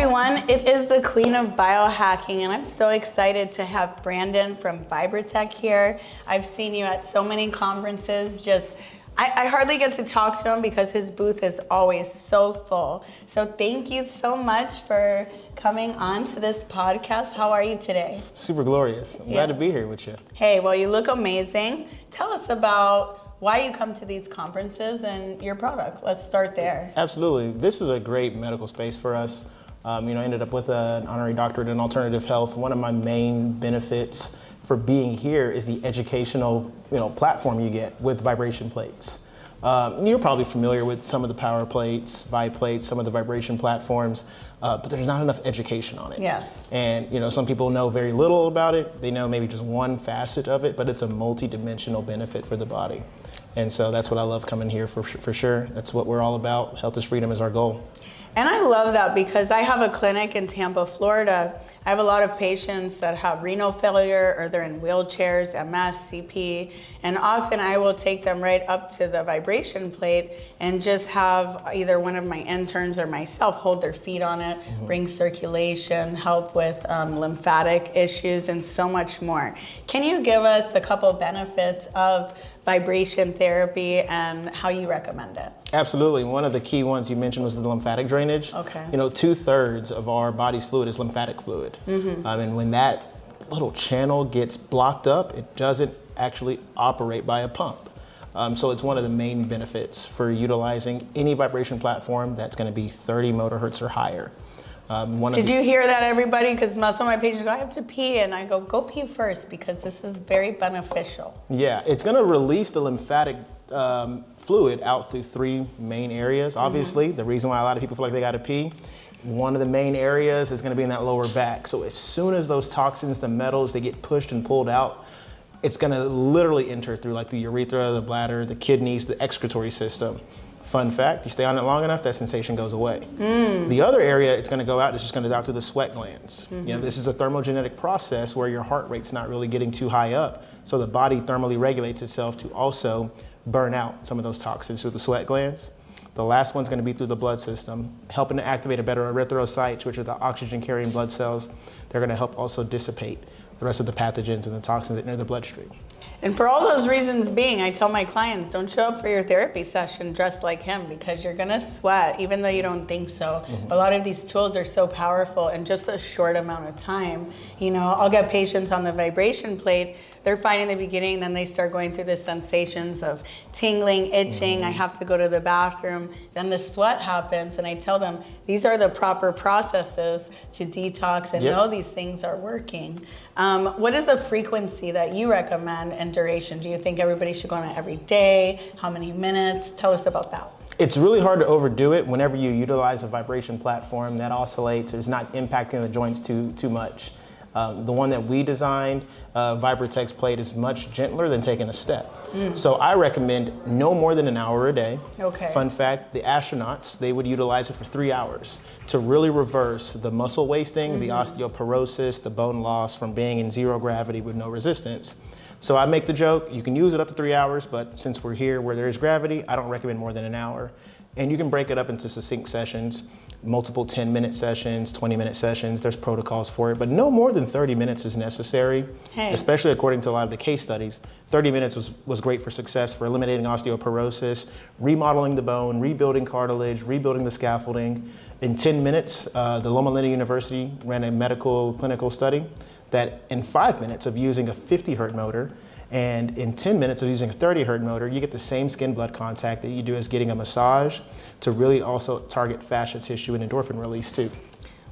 everyone, it is the Queen of Biohacking, and I'm so excited to have Brandon from Vibratech here. I've seen you at so many conferences, I hardly get to talk to him because his booth is always so full. So thank you so much for coming on to this podcast. How are you today? Super glorious. I'm glad to be here with you. Hey, well, you look amazing. Tell us about why you come to these conferences and your product. Let's start there. Absolutely. This is a great medical space for us. I ended up with an honorary doctorate in alternative health. One of my main benefits for being here is the educational, platform you get with vibration plates. You're probably familiar with some of the power plates, vibe plates, some of the vibration platforms, but there's not enough education on it. Yes. And some people know very little about it. They know maybe just one facet of it, but it's a multi-dimensional benefit for the body. And so that's what I love coming here for sure. That's what we're all about. Health is freedom is our goal. And I love that because I have a clinic in Tampa, Florida. I have a lot of patients that have renal failure or they're in wheelchairs, MS, CP, and often I will take them right up to the vibration plate and just have either one of my interns or myself hold their feet on it, bring circulation, help with lymphatic issues, and so much more. Can you give us a couple benefits of vibration therapy and how you recommend it? Absolutely. One of the key ones you mentioned was the lymphatic drainage. Okay. 2/3 of our body's fluid is lymphatic fluid. And when that little channel gets blocked up, it doesn't actually operate by a pump. So it's one of the main benefits for utilizing any vibration platform that's going to be 30 motor hertz or higher. Did you hear that, everybody? Because most of my patients go, I have to pee, and I go pee first because this is very beneficial. Yeah, it's going to release the lymphatic fluid out through three main areas. Obviously, the reason why a lot of people feel like they got to pee, one of the main areas is going to be in that lower back. So as soon as those toxins, the metals, they get pushed and pulled out, it's going to literally enter through like the urethra, the bladder, the kidneys, the excretory system. Fun fact, you stay on it long enough, that sensation goes away. The other area it's going to go out is just going to go out through the sweat glands. This is a thermogenetic process where your heart rate's not really getting too high up. So the body thermally regulates itself to also burn out some of those toxins through the sweat glands. The last one's going to be through the blood system, helping to activate a better erythrocytes, which are the oxygen-carrying blood cells. They're going to help also dissipate the rest of the pathogens and the toxins that enter the bloodstream. And for all those reasons being, I tell my clients, don't show up for your therapy session dressed like him because you're gonna sweat, even though you don't think so. A lot of these tools are so powerful in just a short amount of time. I'll get patients on the vibration plate, they're fine in the beginning, then they start going through the sensations of tingling, itching, I have to go to the bathroom, then the sweat happens, and I tell them, these are the proper processes to detox and know these things are working. What is the frequency that you recommend and duration? Do you think everybody should go on it every day? How many minutes? Tell us about that. It's really hard to overdo it whenever you utilize a vibration platform that oscillates or is not impacting the joints too much. The one that we designed, Vibratech's plate, is much gentler than taking a step. So I recommend no more than an hour a day. Okay. Fun fact, the astronauts, they would utilize it for 3 hours to really reverse the muscle wasting, the osteoporosis, the bone loss from being in zero gravity with no resistance. So I make the joke, you can use it up to 3 hours, but since we're here where there is gravity, I don't recommend more than an hour. And you can break it up into succinct sessions, multiple 10-minute sessions, 20-minute sessions. There's protocols for it, but no more than 30 minutes is necessary, especially according to a lot of the case studies. 30 minutes was great for success for eliminating osteoporosis, remodeling the bone, rebuilding cartilage, rebuilding the scaffolding. In 10 minutes, the Loma Linda University ran a medical clinical study that in 5 minutes of using a 50 hertz motor and in 10 minutes of using a 30 hertz motor, you get the same skin blood contact that you do as getting a massage to really also target fascia tissue and endorphin release too.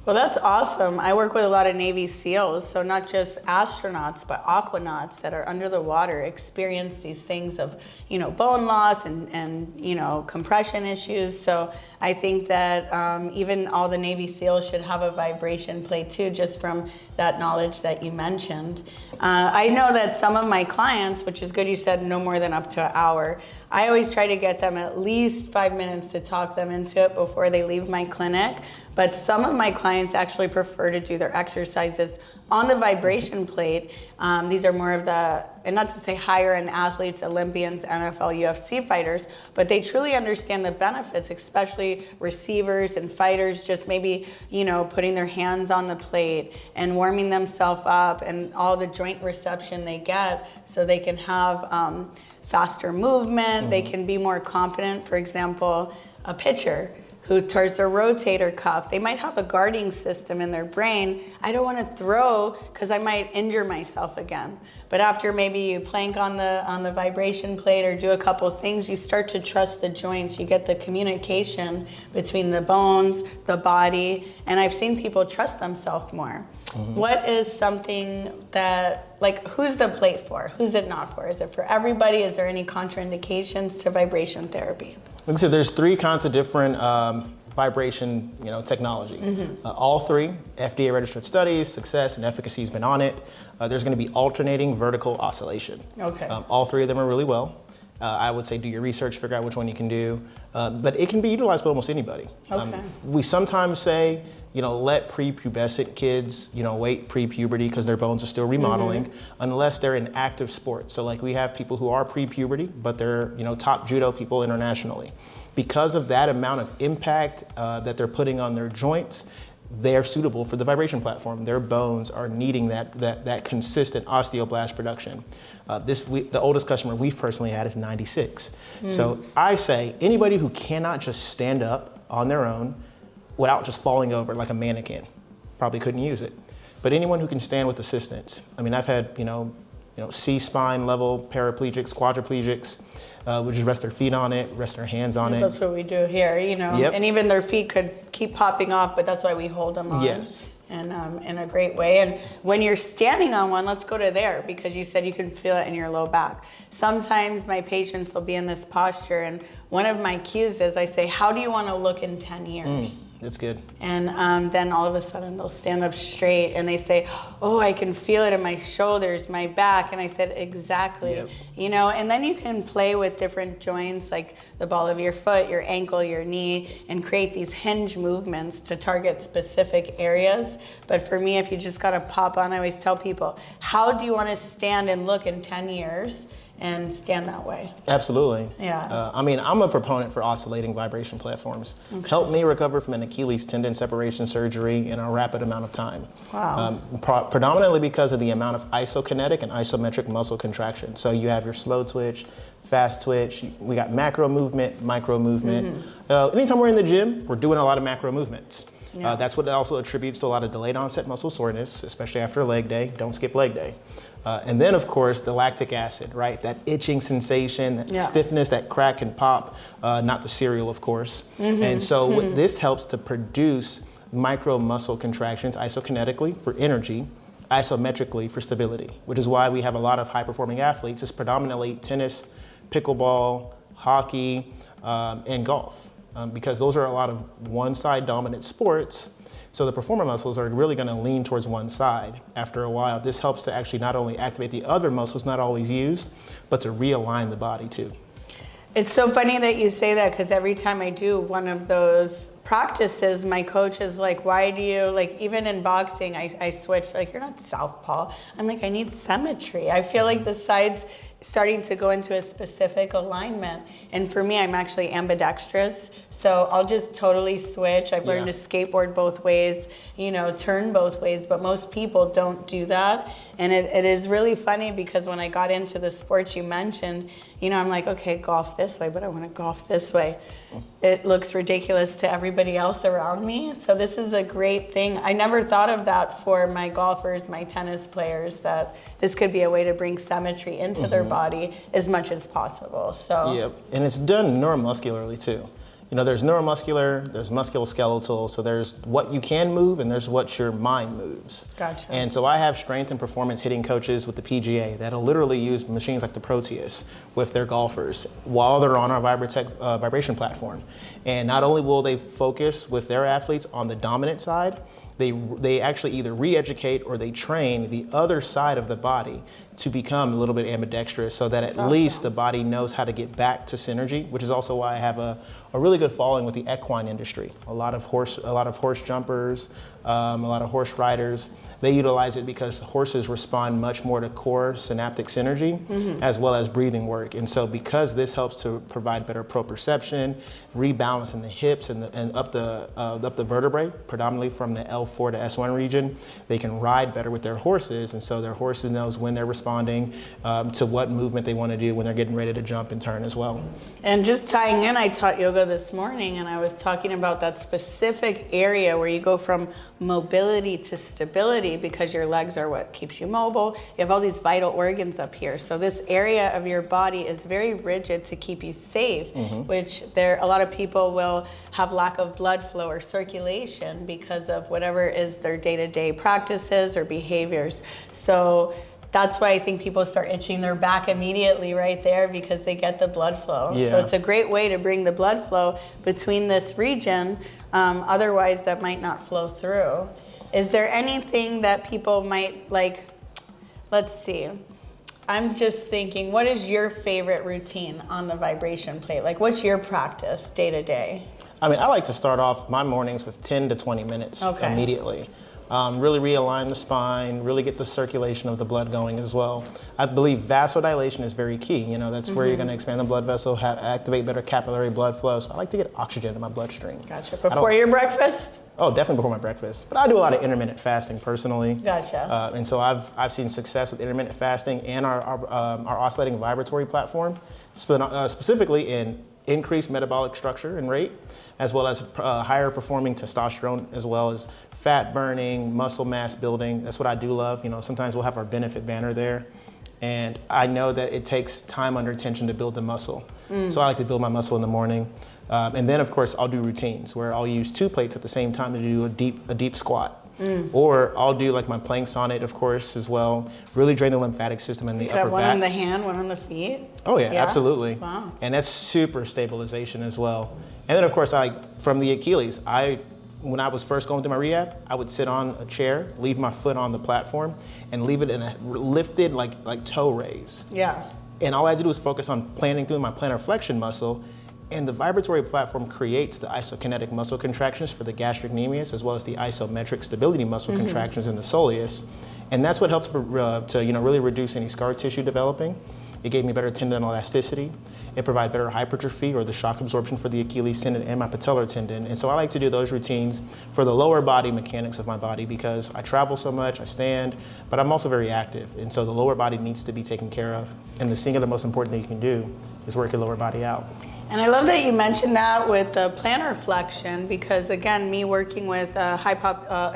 Well, that's awesome. I work with a lot of Navy SEALs, so not just astronauts, but aquanauts that are under the water experience these things of, bone loss and compression issues. So I think that even all the Navy SEALs should have a vibration plate too, just from that knowledge that you mentioned. I know that some of my clients, which is good, you said no more than up to an hour. I always try to get them at least 5 minutes to talk them into it before they leave my clinic. But some of my clients actually prefer to do their exercises on the vibration plate. These are more of the, and not to say higher end athletes, Olympians, NFL, UFC fighters, but they truly understand the benefits, especially receivers and fighters, just maybe, putting their hands on the plate and warming themselves up and all the joint reception they get so they can have faster movement, they can be more confident. For example, a pitcher who tears their rotator cuff, they might have a guarding system in their brain. I don't want to throw because I might injure myself again. But after maybe you plank on the vibration plate or do a couple things, you start to trust the joints. You get the communication between the bones, the body, and I've seen people trust themselves more. What is something that, who's the plate for? Who's it not for? Is it for everybody? Is there any contraindications to vibration therapy? Like I said, there's 3 kinds of different vibration, technology. All 3 FDA registered studies, success and efficacy has been on it. There's going to be alternating vertical oscillation. Okay. All 3 of them are really well. I would say do your research, figure out which one you can do, but it can be utilized by almost anybody. Okay. We sometimes say, let prepubescent kids, wait pre-puberty because their bones are still remodeling, unless they're in active sports. So we have people who are pre-puberty, but they're, top judo people internationally. Because of that amount of impact that they're putting on their joints, they're suitable for the vibration platform. Their bones are needing that consistent osteoblast production. The oldest customer we've personally had is 96. So I say anybody who cannot just stand up on their own without just falling over like a mannequin probably couldn't use it. But anyone who can stand with assistance. I mean, I've had C-spine level paraplegics, quadriplegics, would just rest their feet on it, rest their hands on it. That's what we do here, Yep. And even their feet could keep popping off, but that's why we hold them on. Yes. And in a great way. And when you're standing on one, let's go to there, because you said you can feel it in your low back. Sometimes my patients will be in this posture, and one of my cues is I say, how do you want to look in 10 years? That's good. And then all of a sudden they'll stand up straight and they say, oh, I can feel it in my shoulders, my back. And I said, exactly. Yep. And then you can play with different joints, like the ball of your foot, your ankle, your knee, and create these hinge movements to target specific areas. But for me, if you just got to pop on, I always tell people, how do you want to stand and look in 10 years? And stand that way. Absolutely. Yeah. I'm a proponent for oscillating vibration platforms. Okay. Helped me recover from an Achilles tendon separation surgery in a rapid amount of time. Wow. Predominantly because of the amount of isokinetic and isometric muscle contraction. So you have your slow twitch, fast twitch, we got macro movement, micro movement. Anytime we're in the gym, we're doing a lot of macro movements. Yeah. That's what also attributes to a lot of delayed onset muscle soreness, especially after a leg day. Don't skip leg day. And then, of course, the lactic acid, right? That itching sensation, that stiffness, that crack and pop, not the cereal, of course. And so this helps to produce micro muscle contractions isokinetically for energy, isometrically for stability, which is why we have a lot of high-performing athletes. It's predominantly tennis, pickleball, hockey, and golf. Because those are a lot of one-side dominant sports. So the performer muscles are really going to lean towards one side after a while. This helps to actually not only activate the other muscles not always used, but to realign the body too. It's so funny that you say that, because every time I do one of those practices, my coach is like, why do you, even in boxing, I switch, you're not southpaw. I'm like, I need symmetry. I feel like the sides starting to go into a specific alignment. And for me, I'm actually ambidextrous. So I'll just totally switch. I've learned to skateboard both ways, turn both ways, but most people don't do that. And it is really funny, because when I got into the sports you mentioned, I'm like, okay, golf this way, but I want to golf this way. It looks ridiculous to everybody else around me. So this is a great thing. I never thought of that for my golfers, my tennis players, that this could be a way to bring symmetry into their body as much as possible. So yeah, and it's done neuromuscularly too. There's neuromuscular, there's musculoskeletal, so there's what you can move and there's what your mind moves. Gotcha. And so I have strength and performance hitting coaches with the PGA that'll literally use machines like the Proteus with their golfers while they're on our vibration platform. And not only will they focus with their athletes on the dominant side, they actually either re-educate or they train the other side of the body to become a little bit ambidextrous so that at least the body knows how to get back to synergy, which is also why I have a really good following with the equine industry. A lot of horse jumpers, a lot of horse riders, they utilize it because horses respond much more to core synaptic synergy as well as breathing work. And so because this helps to provide better proprioception, rebalance in the hips and up the vertebrae, predominantly from the L4 to S1 region, they can ride better with their horses. And so their horses knows when they're responding to what movement they want to do when they're getting ready to jump and turn as well. And just tying in, I taught yoga this morning, and I was talking about that specific area where you go from mobility to stability, because your legs are what keeps you mobile. You have all these vital organs up here. So this area of your body is very rigid to keep you safe, which a lot of people will have lack of blood flow or circulation because of whatever is their day-to-day practices or behaviors. So that's why I think people start itching their back immediately right there, because they get the blood flow. Yeah. So it's a great way to bring the blood flow between this region. Otherwise, that might not flow through. Is there anything that people might like? Let's see. I'm just thinking, what is your favorite routine on the vibration plate? Like, what's your practice day to day? I mean, I like to start off my mornings with 10 to 20 minutes immediately. Really realign the spine, really get the circulation of the blood going as well. I believe vasodilation is very key. You know, that's where you're going to expand the blood vessel, activate better capillary blood flow. So I like to get oxygen in my bloodstream. Gotcha. Before your breakfast? Oh, definitely before my breakfast. But I do a lot of intermittent fasting personally. Gotcha. And so I've seen success with intermittent fasting and our oscillating vibratory platform, specifically in increased metabolic structure and rate, as well as higher performing testosterone, as well as fat burning, muscle mass building. That's what I do love. You know, sometimes we'll have our benefit banner there, and I know that it takes time under tension to build the muscle. So I like to build my muscle in the morning. And then of course I'll do routines where I'll use 2 plates at the same time to do a deep squat. Or I'll do like my plank sonate, of course, as well. Really drain the lymphatic system in the upper back. One on the hand, one on the feet? Oh yeah, absolutely. Wow. And that's super stabilization as well. And then of course, from the Achilles, when I was first going through my rehab, I would sit on a chair, leave my foot on the platform, and leave it in a lifted like toe raise. Yeah. And all I had to do was focus on planning through my plantar flexion muscle. And the vibratory platform creates the isokinetic muscle contractions for the gastrocnemius, as well as the isometric stability muscle contractions in the soleus. And that's what helps to really reduce any scar tissue developing. It gave me better tendon elasticity. It provided better hypertrophy or the shock absorption for the Achilles tendon and my patellar tendon. And so I like to do those routines for the lower body mechanics of my body, because I travel so much, I stand, but I'm also very active. And so the lower body needs to be taken care of. And the single most important thing you can do is work your lower body out. And I love that you mentioned that with the plantar flexion, because again, me working with a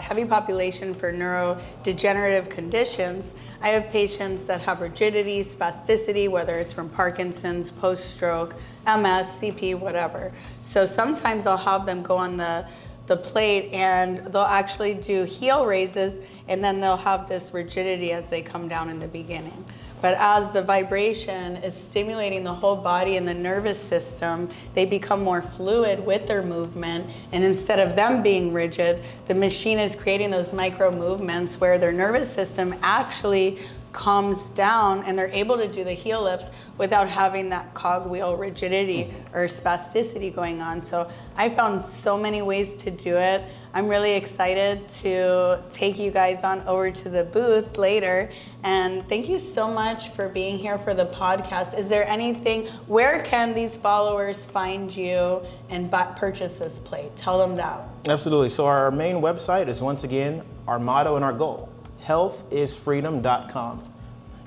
heavy population for neurodegenerative conditions, I have patients that have rigidity, spasticity, whether it's from Parkinson's, post-stroke, MS, CP, whatever. So sometimes I'll have them go on the plate and they'll actually do heel raises, and then they'll have this rigidity as they come down in the beginning. But as the vibration is stimulating the whole body and the nervous system, they become more fluid with their movement. And instead of them being rigid, the machine is creating those micro movements where their nervous system actually calms down, and they're able to do the heel lifts without having that cogwheel rigidity or spasticity going on. So I found so many ways to do it. I'm really excited to take you guys on over to the booth later. And thank you so much for being here for the podcast. Is there anything, where can these followers find you and purchase this plate? Tell them that. Absolutely. So our main website is, once again, our motto and our goal: healthisfreedom.com.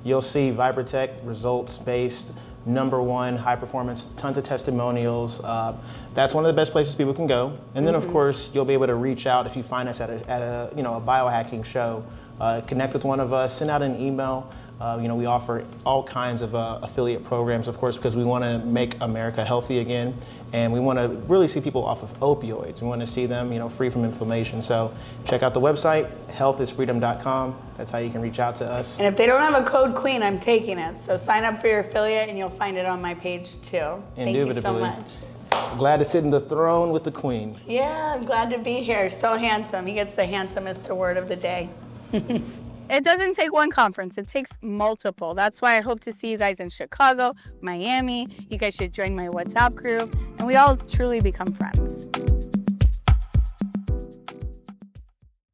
You'll see Vibratech results-based, #1, high performance, tons of testimonials. That's one of the best places people can go. And then of course, you'll be able to reach out if you find us at a biohacking show. Connect with one of us, send out an email. We offer all kinds of affiliate programs, of course, because we want to make America healthy again, and we want to really see people off of opioids. We want to see them, free from inflammation. So check out the website, healthisfreedom.com. That's how you can reach out to us. And if they don't have a code Queen, I'm taking it. So sign up for your affiliate, and you'll find it on my page too. Thank you so much. Glad to sit in the throne with the Queen. Yeah, I'm glad to be here. So handsome. He gets the handsomest award of the day. It doesn't take one conference, it takes multiple. That's why I hope to see you guys in Chicago, Miami. You guys should join my WhatsApp group, and we all truly become friends.